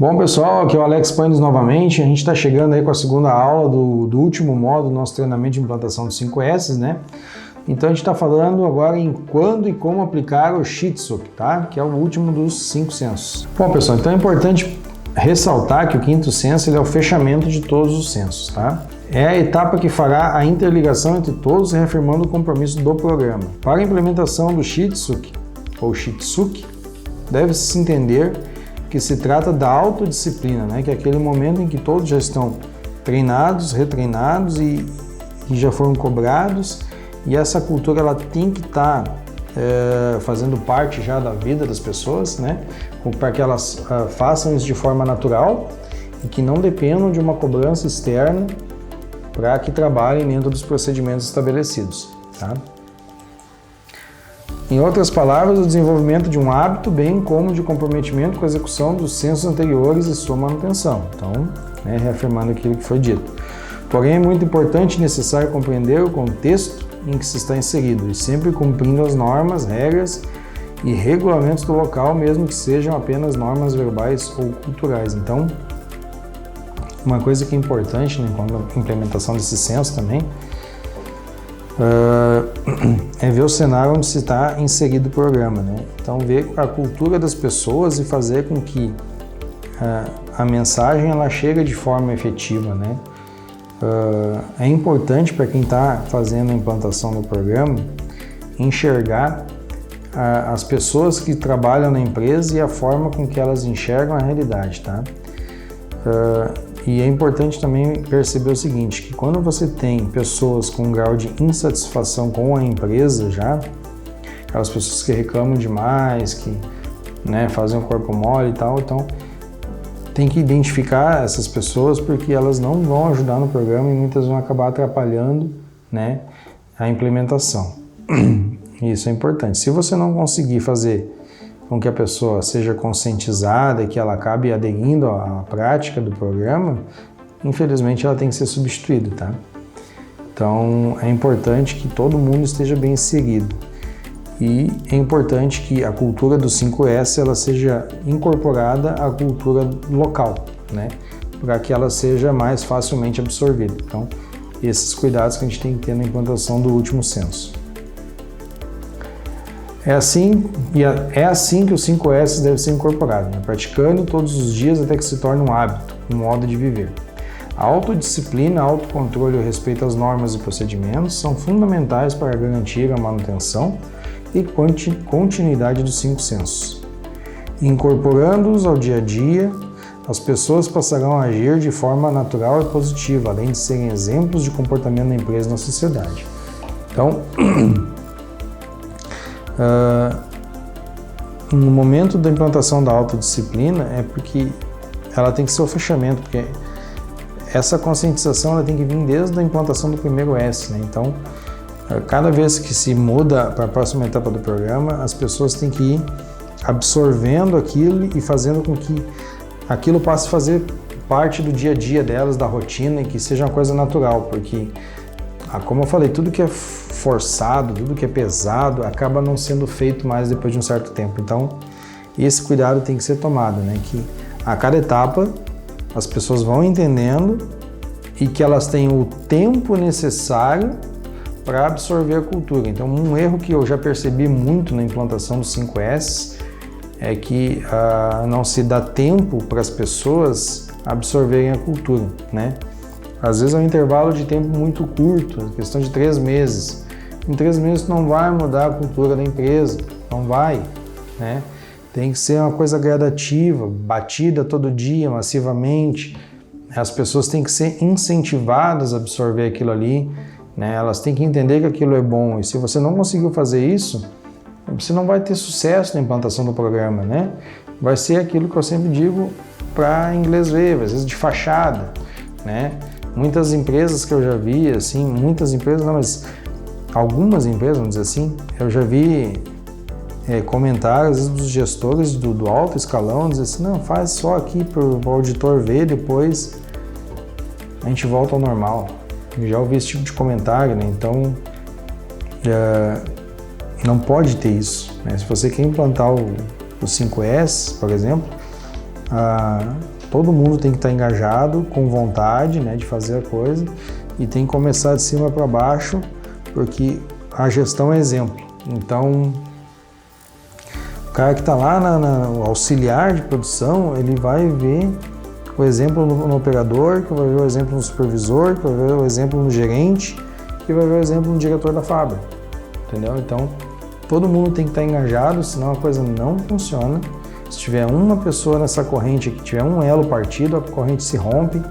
Bom pessoal, aqui é o Alex Paines novamente. A gente está chegando aí com a segunda aula do último módulo do nosso treinamento de implantação dos 5S, né? Então a gente está falando agora em quando e como aplicar o Shitsuki, tá? Que é o último dos 5 sensos. Bom pessoal, então é importante ressaltar que o quinto senso ele é o fechamento de todos os sensos, tá? É a etapa que fará a interligação entre todos, reafirmando o compromisso do programa. Para a implementação do Shitsuki, ou Shitsuki, deve-se entender que se trata da autodisciplina, né? Que é aquele momento em que todos já estão treinados, retreinados e já foram cobrados, e essa cultura ela tem que estar fazendo parte já da vida das pessoas, né? Para que elas façam isso de forma natural e que não dependam de uma cobrança externa para que trabalhem dentro dos procedimentos estabelecidos, tá? Em outras palavras, o desenvolvimento de um hábito, bem como de comprometimento com a execução dos sensos anteriores e sua manutenção. Então, reafirmando aquilo que foi dito. Porém, é muito importante e necessário compreender o contexto em que se está inserido e sempre cumprindo as normas, regras e regulamentos do local, mesmo que sejam apenas normas verbais ou culturais. Então, uma coisa que é importante na implementação desse senso também é ver o cenário onde se está inserido o programa, né? Então, ver a cultura das pessoas e fazer com que a mensagem ela chegue de forma efetiva, né? É importante para quem está fazendo a implantação do programa enxergar as pessoas que trabalham na empresa e a forma com que elas enxergam a realidade, tá? E é importante também perceber o seguinte, que quando você tem pessoas com um grau de insatisfação com a empresa já, aquelas pessoas que reclamam demais, que fazem o corpo mole e tal, então tem que identificar essas pessoas porque elas não vão ajudar no programa e muitas vão acabar atrapalhando, né, a implementação. Isso é importante. Se você não conseguir fazer com que a pessoa seja conscientizada e que ela acabe aderindo à prática do programa, infelizmente ela tem que ser substituída, tá? Então é importante que todo mundo esteja bem inserido e é importante que a cultura do 5S ela seja incorporada à cultura local, né? Para que ela seja mais facilmente absorvida. Então esses cuidados que a gente tem que ter na implantação do último senso. É assim que o 5S deve ser incorporado, né? Praticando todos os dias até que se torne um hábito, um modo de viver. A autodisciplina, autocontrole e o respeito às normas e procedimentos são fundamentais para garantir a manutenção e continuidade dos 5 sensos. Incorporando-os ao dia a dia, as pessoas passarão a agir de forma natural e positiva, além de serem exemplos de comportamento na empresa e na sociedade. Então, no momento da implantação da autodisciplina é porque ela tem que ser o fechamento, porque essa conscientização ela tem que vir desde a implantação do primeiro S, né? Então, cada vez que se muda para a próxima etapa do programa, as pessoas têm que ir absorvendo aquilo e fazendo com que aquilo passe a fazer parte do dia a dia delas, da rotina, e que seja uma coisa natural, porque, como eu falei, tudo que é forçado, tudo que é pesado, acaba não sendo feito mais depois de um certo tempo. Então, esse cuidado tem que ser tomado, né? Que a cada etapa as pessoas vão entendendo e que elas tenham o tempo necessário para absorver a cultura. Então, um erro que eu já percebi muito na implantação do 5S é que não se dá tempo para as pessoas absorverem a cultura, né? Às vezes é um intervalo de tempo muito curto, questão de 3 meses. Em 3 meses não vai mudar a cultura da empresa, não vai, né? Tem que ser uma coisa gradativa, batida todo dia, massivamente. As pessoas têm que ser incentivadas a absorver aquilo ali, né? Elas têm que entender que aquilo é bom. E se você não conseguiu fazer isso, você não vai ter sucesso na implantação do programa, né? Vai ser aquilo que eu sempre digo para inglês ver, às vezes de fachada, né? Muitas empresas que eu já vi, assim, algumas empresas, vamos dizer assim, eu já vi comentários às vezes, dos gestores do alto escalão, dizer assim, não, faz só aqui para o auditor ver, depois a gente volta ao normal. Eu já ouvi esse tipo de comentário, né? Então, não pode ter isso, né? Se você quer implantar o 5S, por exemplo, todo mundo tem que estar engajado, com vontade, né, de fazer a coisa, e tem que começar de cima para baixo, porque a gestão é exemplo. Então, o cara que está lá no auxiliar de produção, ele vai ver o exemplo no operador, que vai ver o exemplo no supervisor, que vai ver o exemplo no gerente, que vai ver o exemplo no diretor da fábrica, entendeu? Então, todo mundo tem que estar engajado, senão a coisa não funciona. Se tiver uma pessoa nessa corrente aqui, tiver um elo partido, a corrente se rompe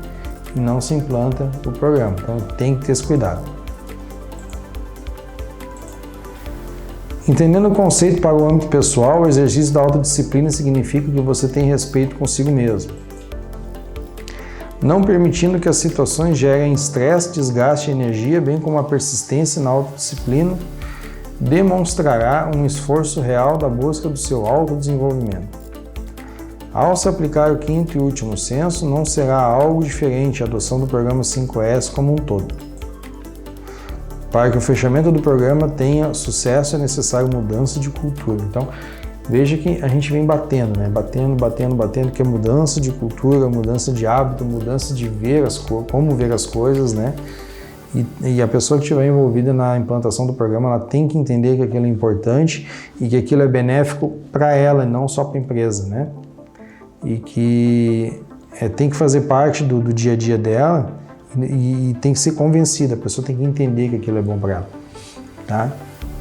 e não se implanta o programa. Então, tem que ter esse cuidado. Entendendo o conceito para o âmbito pessoal, o exercício da autodisciplina significa que você tem respeito consigo mesmo, não permitindo que as situações gerem estresse, desgaste e energia, bem como a persistência na autodisciplina, demonstrará um esforço real da busca do seu autodesenvolvimento. Ao se aplicar o quinto e último senso, não será algo diferente a adoção do programa 5S como um todo. Para que o fechamento do programa tenha sucesso, é necessário mudança de cultura. Então, veja que a gente vem batendo, né? Batendo, que é mudança de cultura, mudança de hábito, mudança de ver como ver as coisas, né? E a pessoa que estiver envolvida na implantação do programa, ela tem que entender que aquilo é importante e que aquilo é benéfico para ela e não só para a empresa, né? E que tem que fazer parte do dia a dia dela e tem que ser convencida, a pessoa tem que entender que aquilo é bom para ela, tá?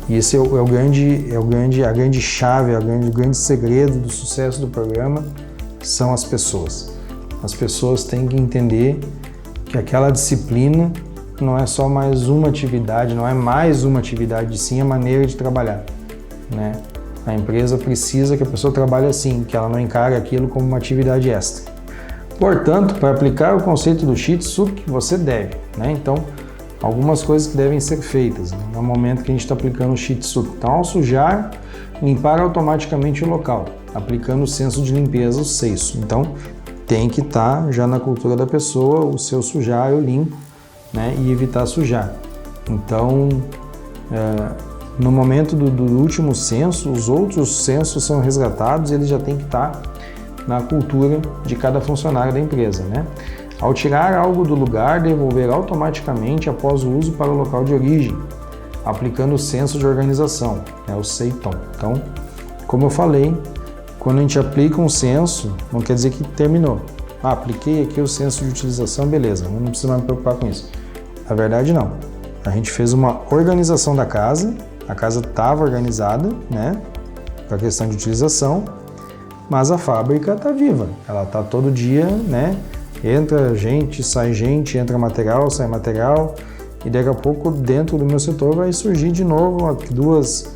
E esse é a grande chave, o grande segredo do sucesso do programa são as pessoas. As pessoas têm que entender que aquela disciplina não é só mais uma atividade, não é mais uma atividade, sim a maneira de trabalhar, né? A empresa precisa que a pessoa trabalhe assim, que ela não encare aquilo como uma atividade extra. Portanto, para aplicar o conceito do Shitsuki, você deve, né? Então, algumas coisas que devem ser feitas, né, no momento que a gente está aplicando o Shitsuki. Então, ao sujar, limpar automaticamente o local, aplicando o senso de limpeza, o seiso. Então, tem que estar já na cultura da pessoa o seu sujar, eu limpo, né, e evitar sujar. Então, no momento do último censo, os outros censos são resgatados e eles já têm que estar na cultura de cada funcionário da empresa, né? Ao tirar algo do lugar, devolver automaticamente após o uso para o local de origem, aplicando o senso de organização, né, o Seiton. Então, como eu falei, quando a gente aplica um senso, não quer dizer que terminou. Apliquei aqui o senso de utilização, beleza, não precisa mais me preocupar com isso. Na verdade, não. A gente fez uma organização da casa, a casa estava organizada, né, para a questão de utilização, mas a fábrica está viva, ela está todo dia, né? Entra gente, entra material, sai material, e daqui a pouco dentro do meu setor vai surgir de novo duas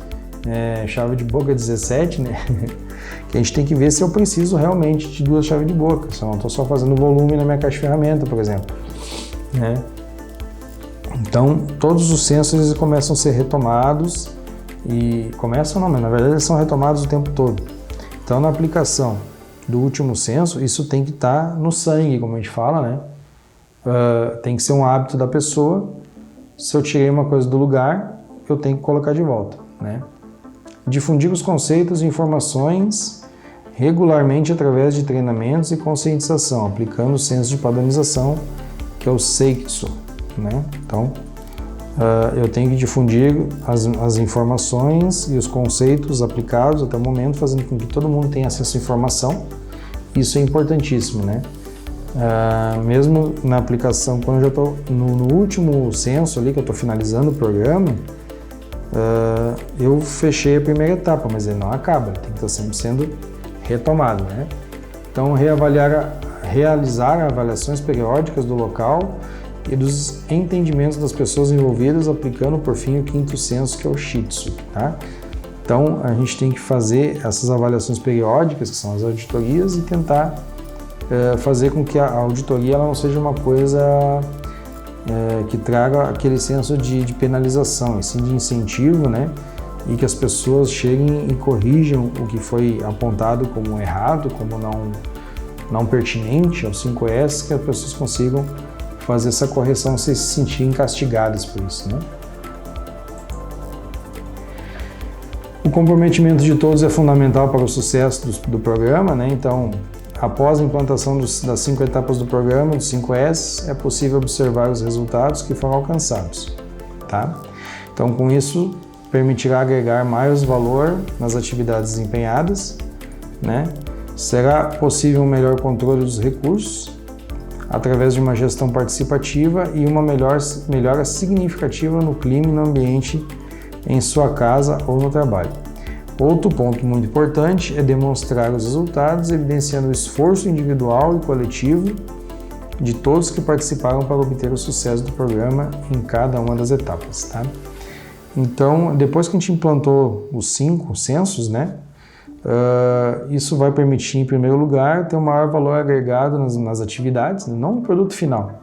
chaves de boca 17, né? Que a gente tem que ver se eu preciso realmente de duas chaves de boca, se eu não estou só fazendo volume na minha caixa de ferramenta, por exemplo, né? Então, todos os sensos eles começam a ser retomados, e começam não, mas na verdade eles são retomados o tempo todo. Então, na aplicação do último senso, isso tem que estar no sangue, como a gente fala, né? Tem que ser um hábito da pessoa. Se eu tirei uma coisa do lugar, eu tenho que colocar de volta, né? Difundir os conceitos e informações regularmente através de treinamentos e conscientização, aplicando o senso de padronização, que é o Seikitsu, né? Então, eu tenho que difundir as informações e os conceitos aplicados até o momento, fazendo com que todo mundo tenha acesso à informação. Isso é importantíssimo, né? Mesmo na aplicação, quando eu já estou no último censo ali, que eu estou finalizando o programa, eu fechei a primeira etapa, mas ele não acaba, ele tem que estar sempre sendo retomado, né? Então, realizar avaliações periódicas do local e dos entendimentos das pessoas envolvidas, aplicando, por fim, o quinto senso, que é o Shitsuki, tá? Então, a gente tem que fazer essas avaliações periódicas, que são as auditorias, e tentar fazer com que a auditoria ela não seja uma coisa que traga aquele senso de penalização, e sim de incentivo, né? E que as pessoas cheguem e corrijam o que foi apontado como errado, como não pertinente ao 5S, que as pessoas consigam fazer essa correção sem se sentirem castigadas por isso, né? O comprometimento de todos é fundamental para o sucesso do programa, né? Então, após a implantação das 5 etapas do programa, dos 5S, é possível observar os resultados que foram alcançados, tá? Então, com isso, permitirá agregar mais valor nas atividades desempenhadas, né? Será possível um melhor controle dos recursos, através de uma gestão participativa e uma melhora significativa no clima e no ambiente em sua casa ou no trabalho. Outro ponto muito importante é demonstrar os resultados, evidenciando o esforço individual e coletivo de todos que participaram para obter o sucesso do programa em cada uma das etapas, tá? Então, depois que a gente implantou os 5 censos, né, isso vai permitir, em primeiro lugar, ter um maior valor agregado nas atividades, não no produto final,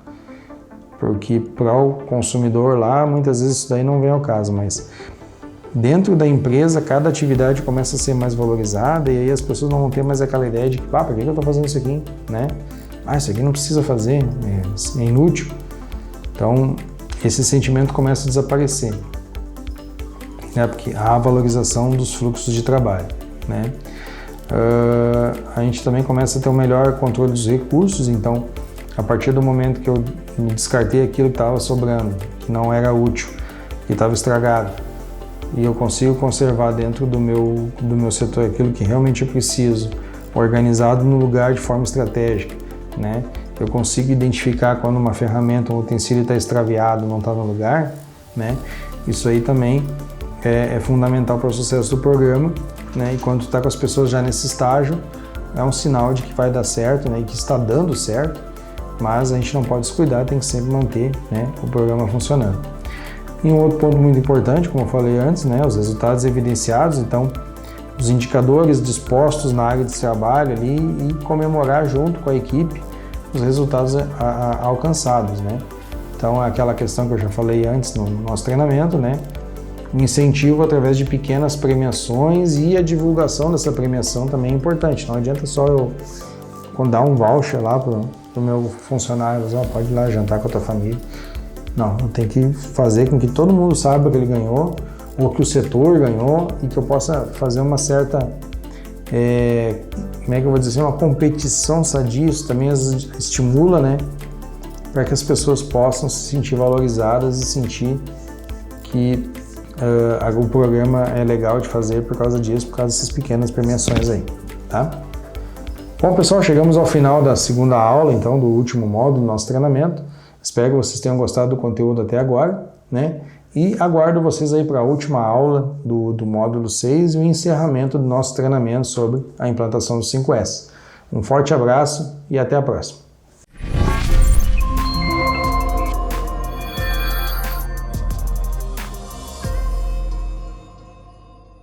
porque para o consumidor lá, muitas vezes isso daí não vem ao caso, mas dentro da empresa, cada atividade começa a ser mais valorizada e aí as pessoas não vão ter mais aquela ideia de que, por que eu estou fazendo isso aqui, né? Isso aqui não precisa fazer, é inútil. Então, esse sentimento começa a desaparecer, né? Porque há a valorização dos fluxos de trabalho, né? A gente também começa a ter um melhor controle dos recursos, então, a partir do momento que eu descartei aquilo que estava sobrando, que não era útil, que estava estragado, e eu consigo conservar dentro do meu setor aquilo que realmente eu preciso, organizado no lugar de forma estratégica, né? Eu consigo identificar quando uma ferramenta, um utensílio está extraviado, não está no lugar, né? Isso aí também é fundamental para o sucesso do programa, né? E quando está com as pessoas já nesse estágio, é um sinal de que vai dar certo, né? E que está dando certo, mas a gente não pode descuidar, tem que sempre manter, né, o programa funcionando. E um outro ponto muito importante, como eu falei antes, né, os resultados evidenciados, então os indicadores dispostos na área de trabalho ali e comemorar junto com a equipe os resultados alcançados, né. Então é aquela questão que eu já falei antes no nosso treinamento, né, incentivo através de pequenas premiações e a divulgação dessa premiação também é importante. Não adianta só eu dar um voucher lá para o meu funcionário, pode ir lá jantar com a tua família. Não, eu tenho que fazer com que todo mundo saiba que ele ganhou, ou que o setor ganhou, e que eu possa fazer uma certa, como é que eu vou dizer assim, uma competição sadia. Isso também estimula, né, para que as pessoas possam se sentir valorizadas e sentir que o programa é legal de fazer por causa disso, por causa dessas pequenas premiações aí, tá? Bom, pessoal, chegamos ao final da segunda aula, então, do último módulo do nosso treinamento. Espero que vocês tenham gostado do conteúdo até agora, né? E aguardo vocês aí para a última aula do módulo 6 e o encerramento do nosso treinamento sobre a implantação do 5S. Um forte abraço e até a próxima.